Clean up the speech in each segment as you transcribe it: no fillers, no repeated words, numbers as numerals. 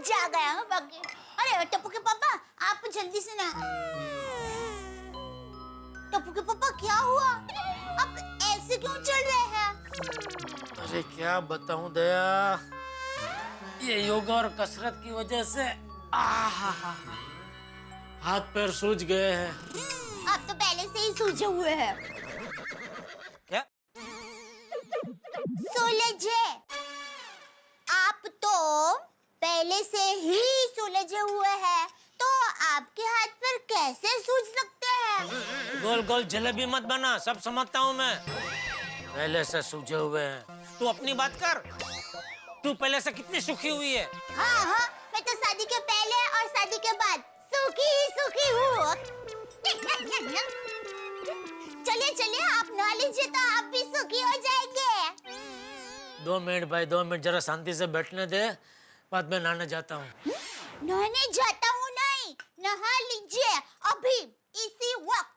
जा गया हूँ बाकी। अरे टप्पू के पापा, आप जल्दी से ना। टप्पू के पापा क्या हुआ? आप ऐसे क्यों चल रहे हैं? अरे क्या बताऊं दया, ये योगा और कसरत की वजह से हाथ पैर सूज गए हैं। आप तो पहले से ही सूजे हुए हैं। क्या? सुलझे? आप तो पहले से ही सुलझे हुए हैं, तो आपके हाथ पर कैसे सूज सकते हैं? गोल गोल जलेबी मत बना, सब समझता हूँ मैं। पहले से सूजे हुए हैं। तू अपनी बात कर। तू पहले से कितनी सुखी हुई है? हाँ हाँ, मैं तो शादी के पहले और शादी के बाद सुखी ही सुखी हूँ। चलिए चलिए, आप नहा लीजिए तो आप भी सुखी हो जाएंगे। 2 मिनट भाई, 2 मिनट जरा शांति से बैठने दे, बाद में नहाने जाता हूँ। नहाने जाता हूँ नहीं, नहा लीजिए अभी इसी वक्त।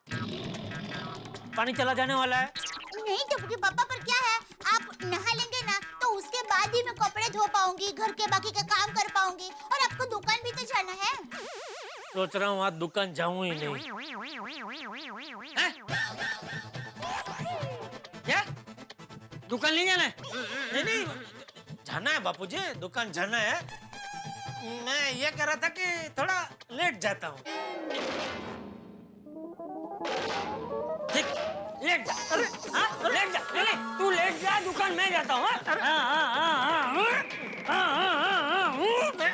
पानी चला जाने वाला है। नहीं टप्पू के पापा, पर क्या है, आप नहा लेंगे ना तो उसके बाद ही मैं कपड़े धो पाऊंगी, घर के बाकी का काम कर पाऊंगी, और आपको दुकान भी तो जाना है। सोच रहा हूँ आज दुकान जाऊँ ही नहीं। क्या? दुकान नहीं जाना है? नहीं नहीं, जाना है बापूजी, दुकान जाना है। मैं ये कह रहा था कि थोड़ा लेट जाता हूँ। ठीक, लेट जा। अरे हाँ, लेट जा। नहीं, तू लेट जा, दुकान मैं जाता हूँ।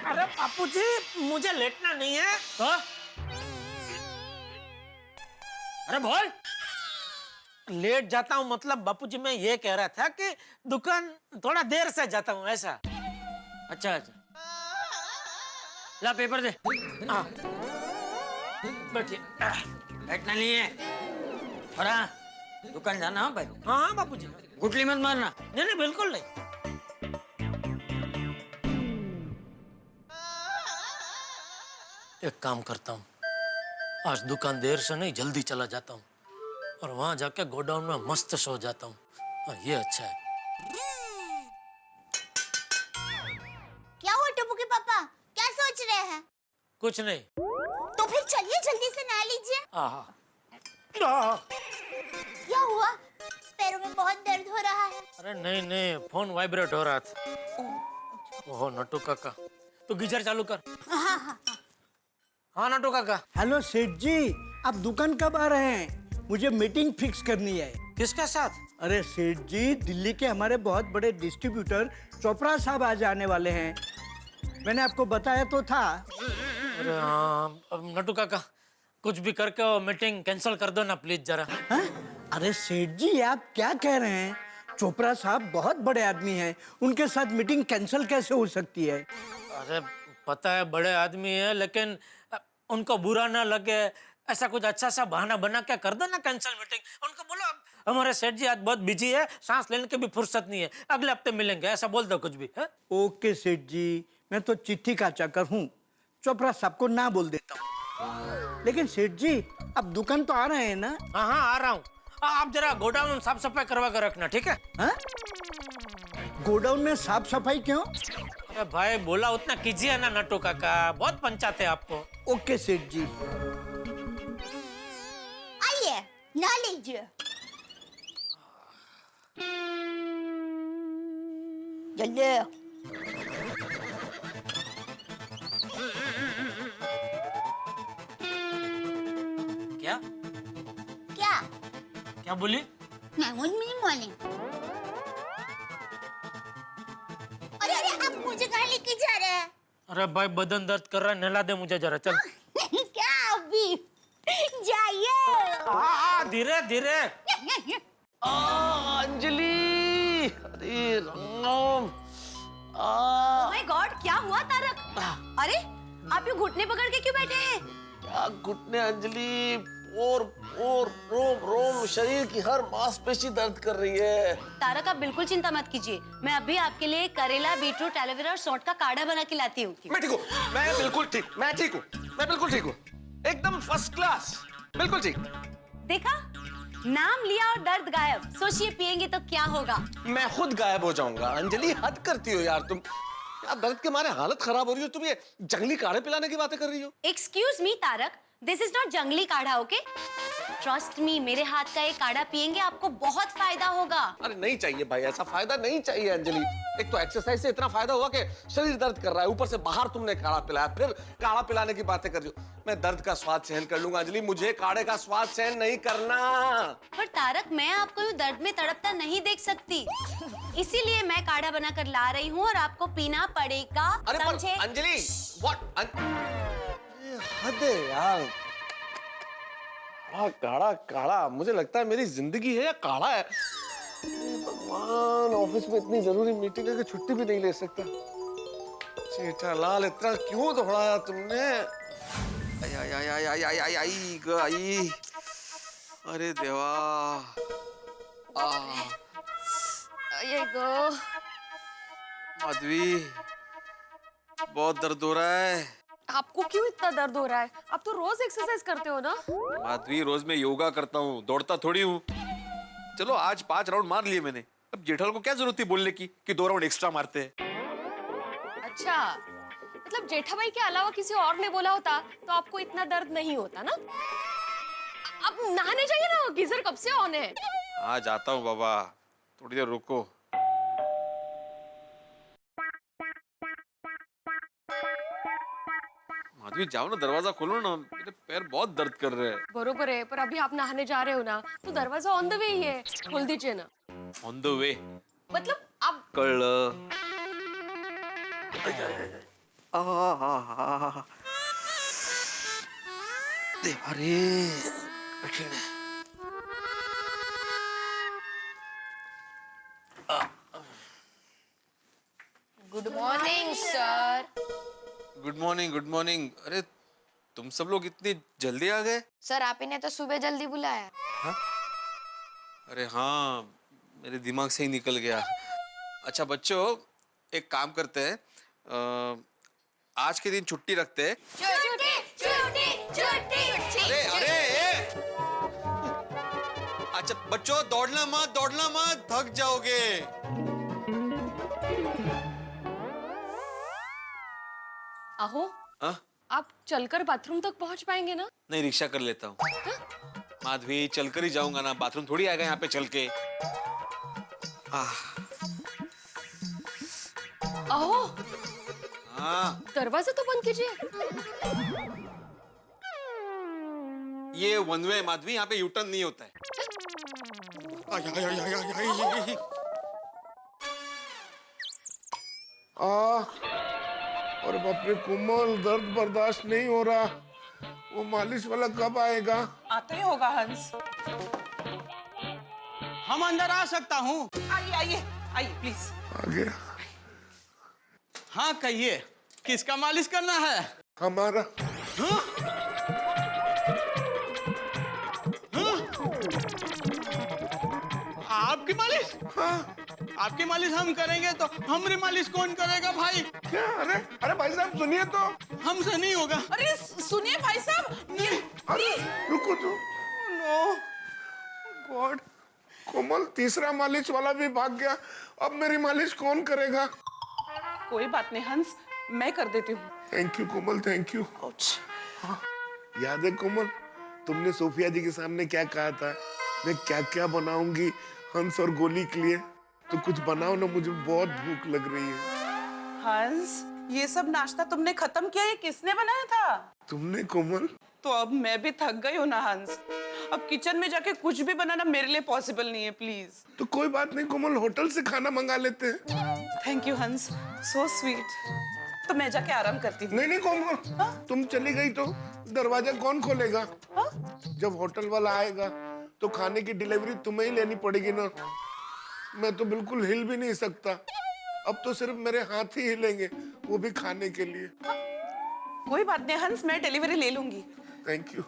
अरे बापूजी, मुझे लेटना नहीं है। तो? अरे बोल। लेट जाता हूँ मतलब बापूजी मैं ये कह रहा था कि दुकान थोड़ा देर से जाता हूँ, ऐसा। अच्छा अच्छा, ला पेपर दे। हाँ बैठिए। बैठना नहीं है और हाँ, दुकान जाना हो भाई। हाँ हाँ बापूजी। गुटली मत मारना। नहीं नहीं बिल्कुल नहीं। एक काम करता हूँ, आज दुकान देर से नहीं जल्दी चला जाता हूँ और वहां जाके गोडाउन में मस्त सो जाता हूँ। ये अच्छा है। क्या हुआ टप्पू के पापा, क्या सोच रहे हैं? कुछ नहीं। तो फिर चलिए जल्दी से नहा लीजिए। क्या हुआ, पैरों में बहुत दर्द हो रहा है? अरे नहीं नहीं, फोन वाइब्रेट हो रहा था। ओहो नट्टू काका, तू गीजर चालू कर। हाँ हाँ। हाँ नट्टू काका। हेलो सेठ जी, आप दुकान कब आ रहे हैं? मुझे मीटिंग फिक्स करनी है। किसके साथ? अरे सेठ जी, दिल्ली के हमारे बहुत बड़े डिस्ट्रीब्यूटर चोपड़ा साहब आज आने वाले हैं। मैंने आपको बताया तो था। अरे हाँ, अब नट्टू काका कुछ भी करके वो मीटिंग कैंसिल कर दो ना प्लीज जरा। हाँ? अरे सेठ जी, आप क्या कह रहे हैं? चोपड़ा साहब बहुत बड़े आदमी हैं, उनके साथ मीटिंग कैंसिल कैसे हो सकती है? अरे पता है बड़े आदमी है, लेकिन उनको बुरा ना लगे ऐसा कुछ अच्छा सा बहाना बना के कर दो ना कैंसिल मीटिंग। उनको बोलो हमारे सेठ जी आज बहुत बिजी है, सांस लेने की भी फुर्सत नहीं है, अगले हफ्ते मिलेंगे, ऐसा बोल दो कुछ भी है? ओके सेठ जी, मैं तो चिट्ठी का चाकर हूँ, चोपड़ा साहब को ना बोल देता हूँ। लेकिन सेठ जी, अब दुकान तो आ रहे हैं ना? हाँ हाँ आ रहा हूँ। आप जरा गोडाउन साफ सफाई करवा कर रखना, ठीक है? हाँ? गोडाउन में साफ सफाई क्यों? अरे भाई बोला उतना कीजिए ना नट्टू काका, बहुत पंचायत है आपको। ओके सेठ जी। आइए नहा लीजिए। जल्दी। क्या क्या? क्या बोली? नहीं मुझे नहीं मालूम। अरे अरे, आप मुझे कहाँ लेके जा रहे हैं? अरे भाई बदन दर्द कर रहा है, नहला दे मुझे जरा, चल। क्या अभी? जाइए। धीरे धीरे। अंजलि, अरे राम। ओह माय गॉड, क्या हुआ तारक? अरे आप ये घुटने पकड़ के क्यों बैठे हैं? क्या घुटने अंजलि, और रोम रोम शरीर की हर मांसपेशी दर्द कर रही है। तारक आप बिल्कुल चिंता मत कीजिए, मैं अभी आपके लिए करेला, बीटरूट, एलोवेरा और सौंठ का काढ़ा बना के लाती हूँ। मैं ठीक हूँ, मैं बिल्कुल ठीक, मैं ठीक हूँ, मैं बिल्कुल ठीक हूँ, एकदम फर्स्ट क्लास, बिल्कुल ठीक। देखा, नाम लिया और दर्द गायब। सोचिए पिएंगे तो क्या होगा। मैं खुद गायब हो जाऊंगा। अंजलि हद करती हो यार तुम। यार दर्द के मारे हालत खराब हो रही हो, तुम ये जंगली काढ़े पिलाने की बातें कर रही हो। Excuse me Tarak, this is not जंगली काढ़ा, ओके? ट्रस्ट मी, मेरे हाथ का एक काढ़ा पियेंगे आपको बहुत फायदा होगा। अरे नहीं चाहिए भाई, ऐसा फायदा नहीं चाहिए अंजलि। एक तो एक्सरसाइज से इतना फायदा हुआ कि शरीर दर्द कर रहा है, ऊपर से बाहर तुमने काढ़ा पिलाया, फिर काढ़ा पिलाने की बातें कर रही हो। मैं दर्द का स्वाद सहन कर लूंगा अंजलि, मुझे काढ़े का स्वाद सहन नहीं करना। पर तारक, मैं आपको यूं दर्द में तड़पता नहीं देख सकती, इसीलिए मैं काढ़ा बनाकर ला रही हूँ और आपको पीना पड़ेगा, अरे पर समझे? अंजलि, व्हाट? हद है यार। काढ़ा काढ़ा, मुझे लगता है मेरी जिंदगी है या काढ़ा है। भगवान, ऑफिस में इतनी जरूरी मीटिंग है कि छुट्टी भी नहीं ले सकता। जेठालाल, इतना क्यों दौड़ाया तुमने? आई आई आई आई आई आई आई आई आई, अरे देवा। ये गो माधवी, बहुत दर्द हो रहा है। आपको क्यों इतना दर्द हो रहा है? आप तो रोज एक्सरसाइज करते हो ना? माधवी, रोज मैं योगा करता हूँ, दौड़ता थोड़ी हूँ। चलो आज 5 राउंड मार लिए मैंने, अब जेठालाल को क्या जरूरत थी बोलने की कि 2 राउंड एक्स्ट्रा मारते हैं। अच्छा, मतलब जेठा भाई के अलावा किसी और ने बोला होता तो आपको इतना दर्द नहीं होता ना? अब नहाने जाइए ना, गीजर कब से ऑन है। हाँ जाता हूँ बाबा, थोड़ी देर रुको। माधवी जाओ ना, दरवाजा खोलो ना, मेरे पैर बहुत दर्द कर रहे हैं। बरोबर है, पर अभी आप नहाने जा रहे हो ना, तो दरवाजा ऑन द वे ही है, खोल दीजिए ना। ऑन द वे मतलब आप कल देवा रे, कठिन है। Good morning sir. Good morning, good morning. अरे तुम सब लोग इतनी जल्दी आ गए? सर आप ही ने तो सुबह जल्दी बुलाया। हाँ? अरे हाँ, मेरे दिमाग से ही निकल गया। अच्छा बच्चों, एक काम करते हैं, आज के दिन छुट्टी रखते हैं। छुट्टी छुट्टी छुट्टी। अरे अरे अच्छा बच्चों, दौड़ना मत, थक जाओगे। आहो, हाँ? आप चलकर बाथरूम तक पहुंच पाएंगे ना? नहीं, रिक्शा कर लेता हूँ। माधवी, चलकर ही जाऊंगा ना, बाथरूम थोड़ी आएगा यहाँ पे चल के। आहो, हाँ, दरवाजा तो बंद कीजिए। ये वन वे माधवी, यहाँ पे यू टर्न नहीं होता है। अरे बाप रे कोमल, दर्द बर्दाश्त नहीं हो रहा। वो मालिश वाला कब आएगा? आता ही होगा हंस। हम अंदर आ सकता हूँ? आइए आइए आइए प्लीज। आ गया। हाँ कहिए, किसका मालिश करना है? हमारा। हाँ? आपकी मालिश? हाँ। आपकी मालिश हम करेंगे तो हमारी मालिश कौन करेगा भाई? क्या? अरे अरे भाई साहब सुनिए तो। हमसे नहीं होगा। अरे सुनिए भाई साहब, अरे रुको तो। नो गॉड, कोमल तीसरा मालिश वाला भी भाग गया, अब मेरी मालिश कौन करेगा? कोई बात नहीं हंस, मैं कर देती हूँ। Thank you Komal, thank you. याद है कोमल, तुमने सोफिया जी के सामने क्या कहा था? मैं क्या क्या बनाऊंगी हंस और गोली के लिए, तो कुछ बनाओ ना, मुझे बहुत भूख लग रही है। हंस, ये सब नाश्ता तुमने खत्म किया, ये किसने बनाया था? तुमने कोमल। तो अब मैं भी थक गई हूँ ना हंस, अब किचन में जाके कुछ भी बनाना मेरे लिए पॉसिबल नहीं है, प्लीज। तो कोई बात नहीं कोमल, होटल से खाना मंगा लेते हैं। थैंक यू हंस, सो स्वीट। तो मैं जाके आराम करती हूँ। नहीं नहीं कोमल, तुम चली गई तो दरवाजा कौन खोलेगा? जब होटल वाला आएगा तो खाने की डिलीवरी तुम्हें ही लेनी पड़ेगी ना। मैं तो बिल्कुल हिल भी नहीं सकता, अब तो सिर्फ मेरे हाथ ही हिलेंगे, वो भी खाने के लिए। कोई बात नहीं हंस, मैं डिलीवरी ले लूंगी। Thank you.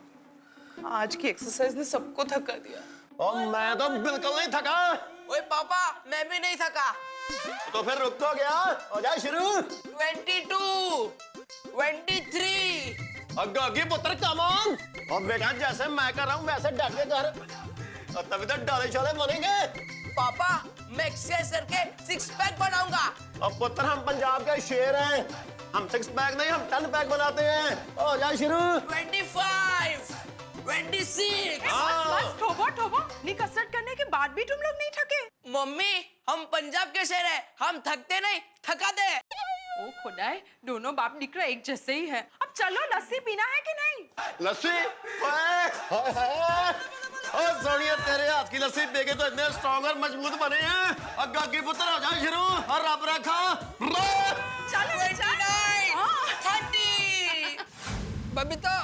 आज की एक्सरसाइज ने सबको थका दिया। और मैं तो बिल्कुल नहीं थका। ओए पापा, मैं भी नहीं थका। तो फिर रुक तो गया, हो जाए शुरू। 22, 23। अग्गी पुत्र कम ऑन। और बेटा जैसे मैं कर रहा हूँ वैसे डट के कर। और तभी तो डाले छोले बनेंगे। पापा मैं एक्सरसाइज करके 6 पैक बनाऊंगा। और पुत्र हम पंजाब के शेर हैं, हम 6 पैक नहीं हम 10 पैक बनाते हैं। हो जाए शुरू। 25, 26। बस ठोबो ठोबो, नी कसरत करने के बाद भी तुम लोग नहीं थके? मम्मी हम पंजाब के शेर हैं, हम थकते नहीं थका दे। ओ खुदाई, दोनों बाप दिकरा एक जैसे ही है। अब चलो लस्सी पीना है कि नहीं? लस्सी? ओ सोनिया तेरे हाथ की लस्सी पी के तो इतने स्ट्रॉन्ग और मजबूत बने हैं। अग्गा की पुत्र हो जाए शुरू और रब रखा। चलो 29, 30। बबीता,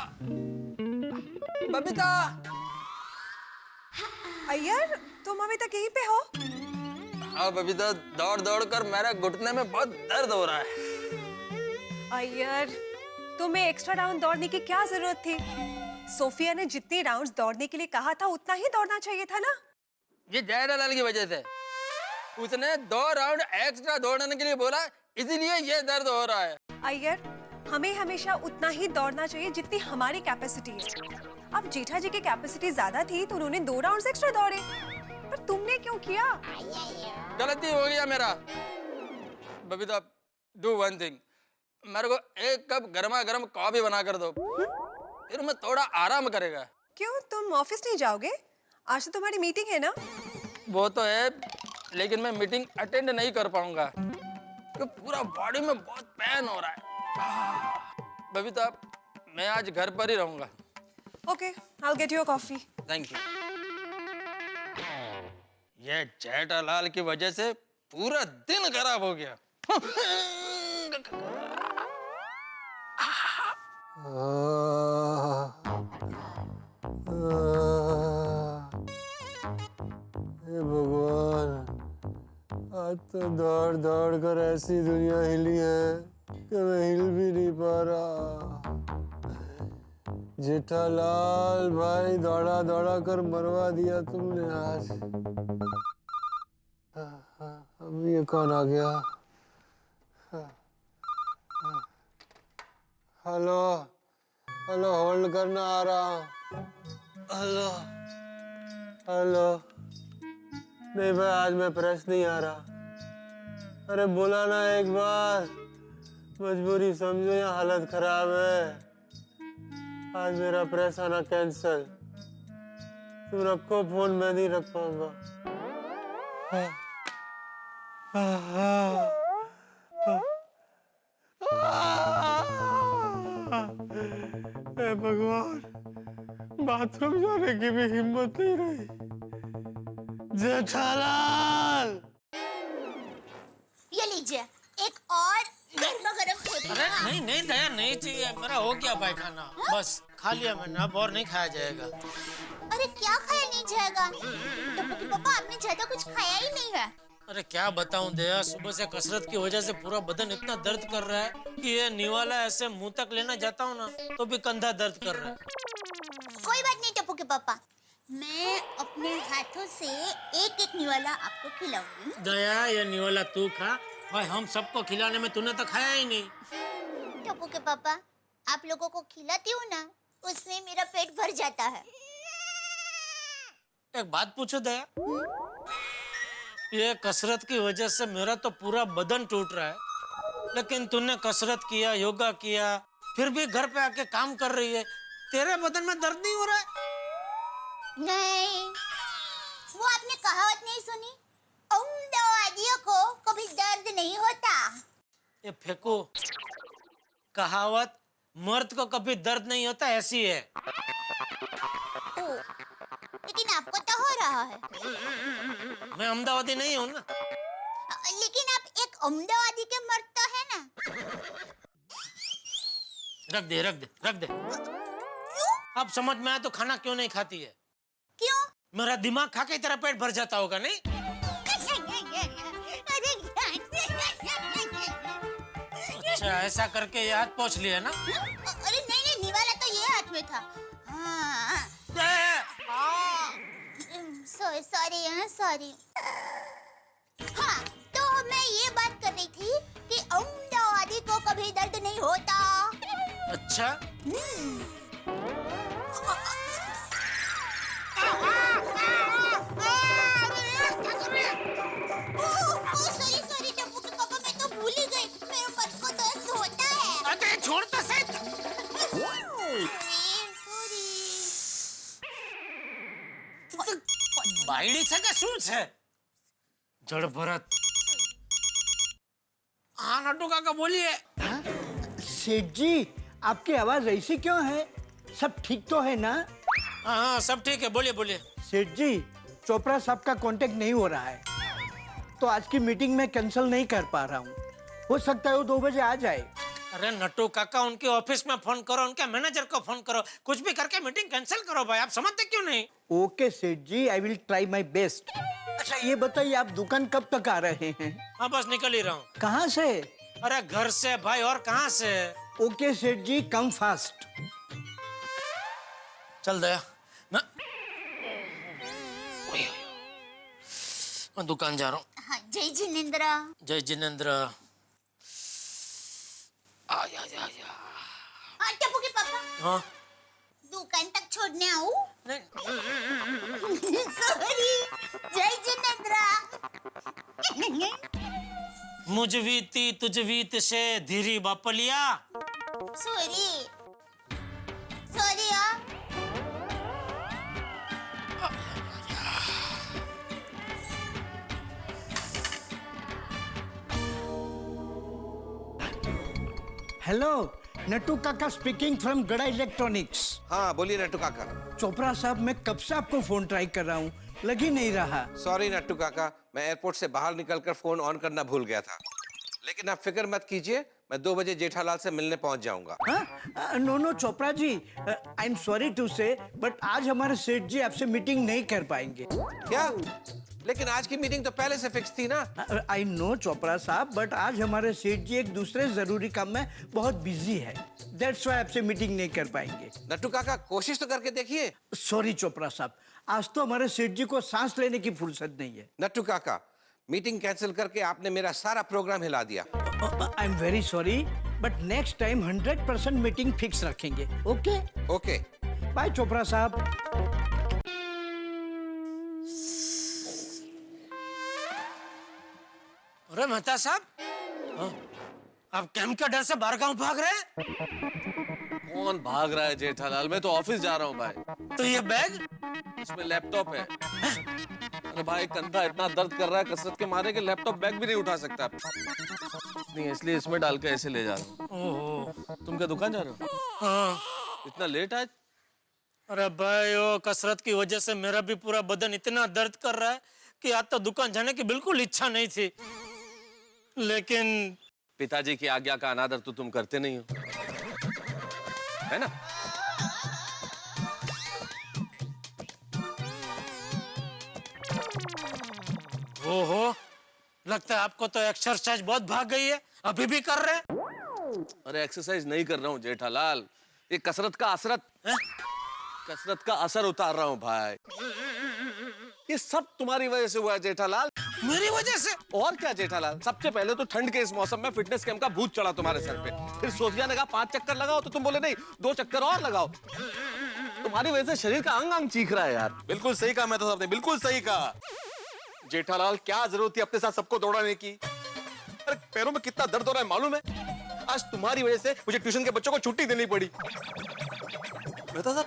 बबीता। अय्यर तुम अभी तक यहीं पे हो? हाँ बबीता, दौड़ दौड़ कर मेरे घुटने में बहुत दर्द हो रहा है। अय्यर तुम्हें एक्स्ट्रा राउंड दौड़ने की क्या जरूरत थी? सोफिया ने जितने राउंड्स दौड़ने के लिए कहा था उतना ही दौड़ना चाहिए था ना। ये जयरालाल की वजह से, उसने 2 राउंड एक्स्ट्रा दौड़ने के लिए बोला, इसीलिए ये दर्द हो रहा है। अय्यर हमें हमेशा उतना ही दौड़ना चाहिए जितनी हमारी कैपेसिटी है। अब जेठा जी की कैपेसिटी ज्यादा थी तो उन्होंने 2 राउंड्स एक्स्ट्रा दौड़े, पर तुमने क्यों किया? गलती हो गया मेरा। बबीता डू वन थिंग, मेरे को 1 कप गर्मा गर्म कॉफी बना कर दो, फिर मैं थोड़ा आराम करेगा। क्यों तुम ऑफिस नहीं जाओगे? आज तो तुम्हारी मीटिंग है ना? वो तो है, लेकिन मैं मीटिंग अटेंड नहीं कर पाऊंगा क्योंकि पूरा बॉडी में बहुत पेन हो रहा है। बबीता मैं आज घर पर ही रहूंगा। Okay, I will get you a coffee. Thank you. ये जेठालाल की वजह से पूरा दिन खराब हो गया। हे भगवान, आज तो दौड़ दौड़ कर ऐसी दुनिया हिली है कि मैं हिल भी नहीं पा रहा। जेठालाल भाई, दौड़ा दौड़ा कर मरवा दिया तुमने आज। अब ये कौन आ गया? हेलो हेलो, होल्ड करना, आ रहा हूँ। Hello hello. नहीं भाई, आज मैं प्रेस नहीं आ रहा। अरे बोला ना एक बार, मजबूरी समझो या हालत खराब है। आज मेरा प्रेस आना कैंसल। तुम रखो फोन, मैं नहीं रख पाऊंगा। हे भगवान, बाथरूम जाने की भी हिम्मत नहीं रही। जेठालाल, ये लीजिए एक और गर्मा गर्म छोले। अरे नहीं नहीं दया, नहीं चाहिए, मेरा हो गया पायखाना। बस खा लिया मैंने, अब और नहीं खाया जाएगा। अरे क्या खाया नहीं जाएगा? टप्पू पापा आपने ज्यादा कुछ खाया ही नहीं है। अरे क्या बताऊं दया, सुबह से कसरत की वजह से पूरा बदन इतना दर्द कर रहा है कि ये निवाला ऐसे मुंह तक लेना जाता हूँ ना तो भी कंधा दर्द कर रहा है। कोई बात नहीं टप्पू के पापा, मैं अपने हाथों से एक एक निवाला आपको खिलाऊंगी। दया, ये निवाला तू खा भाई, हम सबको खिलाने में तूने तो खाया ही नहीं। टप्पू के पापा, आप लोगों को खिलाती हूँ ना, उसमें मेरा पेट भर जाता है। एक बात पूछो दया, ये कसरत की वजह से मेरा तो पूरा बदन टूट रहा है, लेकिन तूने कसरत किया, योगा किया, फिर भी घर पे आके काम कर रही है, तेरे बदन में दर्द नहीं हो रहा है? नहीं, वो आपने कहावत नहीं सुनी, अहमदाबादियों को कभी दर्द नहीं होता। ये फेंको, कहावत मर्द को कभी दर्द नहीं होता ऐसी है। ओ, लेकिन आपको तो हो रहा है। मैं अहमदाबादी नहीं हूँ ना। लेकिन आप एक अहमदाबादी के मर्द तो है ना। रख दे रख दे रख दे। क्यों? अब समझ में आया तो खाना क्यों नहीं खाती है? क्यों? मेरा दिमाग खा के तेरा पेट भर जाता होगा नहीं? अच्छा, ऐसा करके ये हाथ पोंछ लिया ना? अरे नहीं नहीं, निवाला तो ये हाथ में था। हाँ। Sorry sorry. हाँ, तो मैं ये बात कर रही थी कि अहमदाबादी को कभी दर्द नहीं होता। अच्छा। बायड़ी छे के શું છે જડ ભરત हाँ नट्टू काका बोलिए। सेठ जी आपकी आवाज ऐसी क्यों है? सब ठीक तो है ना? हाँ सब ठीक है, बोलिए बोलिए। सेठ जी चोपड़ा साहब का कांटेक्ट नहीं हो रहा है, तो आज की मीटिंग में कैंसिल नहीं कर पा रहा हूँ। हो सकता है वो 2 बजे आ जाए। अरे नट्टू काका उनके ऑफिस में फोन करो, उनके मैनेजर को फोन करो, कुछ भी करके मीटिंग कैंसिल करो भाई, आप समझते क्यों नहीं? Okay Seth ji, I will try my best. अच्छा ये बताइए आप दुकान कब तक आ रहे हैं? हाँ बस निकल ही रहा हूँ। कहाँ से? अरे घर से भाई, और कहाँ से? ओके सेठ जी, कम फास्ट। चल दया मैं दुकान जा रहा हूँ। हाँ, जय जिनेंद्र। जय जिनेंद्र। आया या या। हाँ टप्पू के पापा। हाँ दुकान तक छोड़ने आऊँ? सॉरी, जय जिनेंद्र। मुझवीती तुझवीत से धीरी बापलिया। सॉरी सॉरी यार। हेलो, नट्टू काका स्पीकिंग फ्रॉम गड़ा इलेक्ट्रॉनिक्स। हाँ बोलिए नट्टू काका। चोपड़ा साहब मैं कब से आपको फोन ट्राई कर रहा हूँ, लग ही नहीं रहा। सॉरी नट्टू काका, मैं एयरपोर्ट से बाहर निकलकर फोन ऑन करना भूल गया था, लेकिन आप फिक्र मत कीजिए, मैं 2 बजे जेठालाल से मिलने पहुंच जाऊंगा। No no Chopra ji, I am sorry to say, but आज हमारे सेठ जी आपसे मीटिंग नहीं कर पाएंगे। क्या? लेकिन आज की मीटिंग तो पहले से फिक्स थी ना। आई नो चोपड़ा साहब, बट आज हमारे सेठ जी एक दूसरे जरूरी काम में बहुत बिजी है, दैट्स व्हाई आपसे मीटिंग नहीं कर पाएंगे। नट्टू काका कोशिश तो करके देखिए। सॉरी चोपड़ा साहब, आज तो हमारे सेठ जी को सांस लेने की फुर्सत नहीं है। नट्टू काका मीटिंग कैंसिल करके आपने मेरा सारा प्रोग्राम हिला दिया। I am very sorry, but next time 100% meeting fix रखेंगे। ओके ओके बाय चोपड़ा साहब। अरे मेहता साहब, आप कैंप के डर से बाहर गांव भाग रहे हैं? कौन भाग रहा है जेठालाल, मैं तो ऑफिस जा रहा हूँ भाई। तो ये बैग? इसमें लैपटॉप है। अरे भाई कंधा इतना दर्द कर रहा है कसरत के मारे कि लैपटॉप बैग भी नहीं उठा सकता। नहीं इसलिए इसमें डाल के ऐसे ले जा रहा हूँ। तुम क्या दुकान जा रहे हो? हाँ। इतना लेट आज? अरे भाई वो कसरत की वजह से मेरा भी पूरा बदन इतना दर्द कर रहा है कि आज तो दुकान जाने की बिल्कुल इच्छा नहीं थी, लेकिन पिताजी की आज्ञा का अनादर तो तुम करते नहीं हो, है ना? ओहो, लगता है आपको तो एक्सरसाइज बहुत भाग गई है, अभी भी कर रहे हैं? अरे एक्सरसाइज नहीं कर रहा हूँ जेठालाल, ये कसरत का कसरत का असर उतार रहा हूँ भाई। ये सब तुम्हारी वजह से हुआ है जेठालाल। मेरी वजह से? और क्या जेठालाल, सबसे पहले तो ठंड के इस मौसम में फिटनेस कैंप का भूत चढ़ा तुम्हारे सर पे। फिर सोफिया ने कहा 5 चक्कर लगाओ, तो तुम बोले नहीं 2 चक्कर और लगाओ। तुम्हारी वजह से शरीर का अंग अंग चीख रहा है यार। बिल्कुल सही कहा मेहता साहब ने, बिल्कुल सही कहा। जेठालाल क्या जरूरत थी अपने साथ सबको दौड़ाने की? अरे पैरों में कितना दर्द हो रहा है मालूम है? आज तुम्हारी वजह से मुझे ट्यूशन के बच्चों को छुट्टी देनी पड़ी। मेहता साहब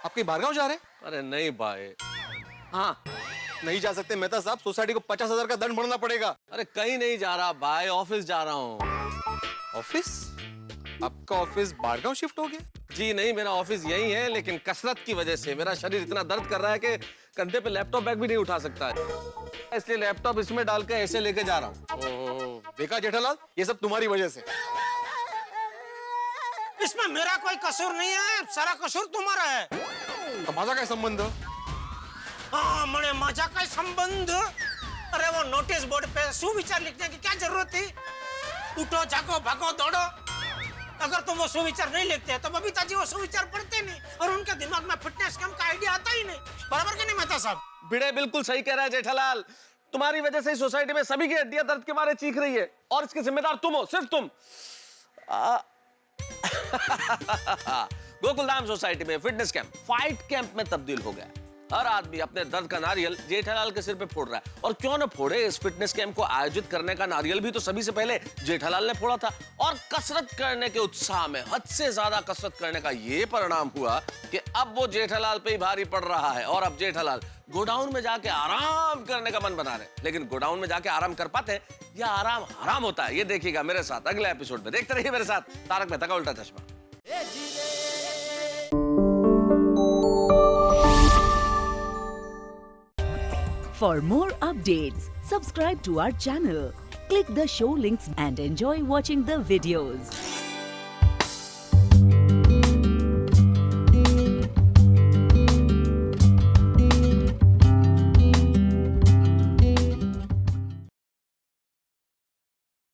आप कहीं बाहर गांव जा रहे हैं? अरे नहीं भाई। हाँ नहीं जा सकते मेहता साहब, सोसाइटी को 50,000 का दंड भरना पड़ेगा। अरे कहीं नहीं जा रहा भाई, ऑफिस जा रहा हूँ। ऑफिस? आपका ऑफिस बारगांव शिफ्ट हो गया? जी नहीं, मेरा ऑफिस यही है, लेकिन कसरत की वजह से मेरा शरीर इतना दर्द कर रहा है कि कंधे पे लैपटॉप बैग भी नहीं उठा सकता है, इसलिए लैपटॉप इसमें डाल के ऐसे लेके जा रहा हूँ। देखा जेठालाल, ये सब तुम्हारी वजह से। इसमें मेरा कोई कसूर नहीं है, सारा कसूर तुम्हारा है। तो माझा काय संबंध? हाँ मने मजा का संबंध? अरे वो नोटिस बोर्ड पे सुविचार लिखने की क्या जरूरत थी? उठो जागो भागो दौड़ो। अगर तुम वो सुविचार नहीं लिखते तो बबीता जी वो सुविचार पढ़ते नहीं और उनके दिमाग में फिटनेस कैंप का आइडिया आता ही नहीं। बराबर कि नहीं मेहता साहब? भिड़े बिल्कुल सही कह रहा है जेठालाल, तुम्हारी वजह से सोसाइटी में सभी की हड्डियां दर्द के मारे चीख रही है, और इसके जिम्मेदार तुम हो, सिर्फ तुम। गोकुलधाम सोसाइटी में फिटनेस कैंप फाइट कैंप में तब्दील हो गया। हर आदमी अपने दर्द का नारियल जेठालाल के सिर पे फोड़ रहा है, और क्यों न फोड़े, इस फिटनेस कैंप को आयोजित करने का नारियल भी तो सभी से पहले जेठालाल ने फोड़ा था। और कसरत करने के उत्साह में हद से ज्यादा कसरत करने का ये परिणाम हुआ कि अब वो जेठालाल पे ही भारी पड़ रहा है, और अब जेठालाल गोडाउन में जाके आराम करने का मन बना रहे, लेकिन गोडाउन में जाके आराम कर पाते या आराम हराम होता है, ये देखिएगा मेरे साथ अगले एपिसोड में। देखते रहिए मेरे साथ तारक मेहता का उल्टा चश्मा। For more updates, subscribe to our channel, click the show links and enjoy watching the videos.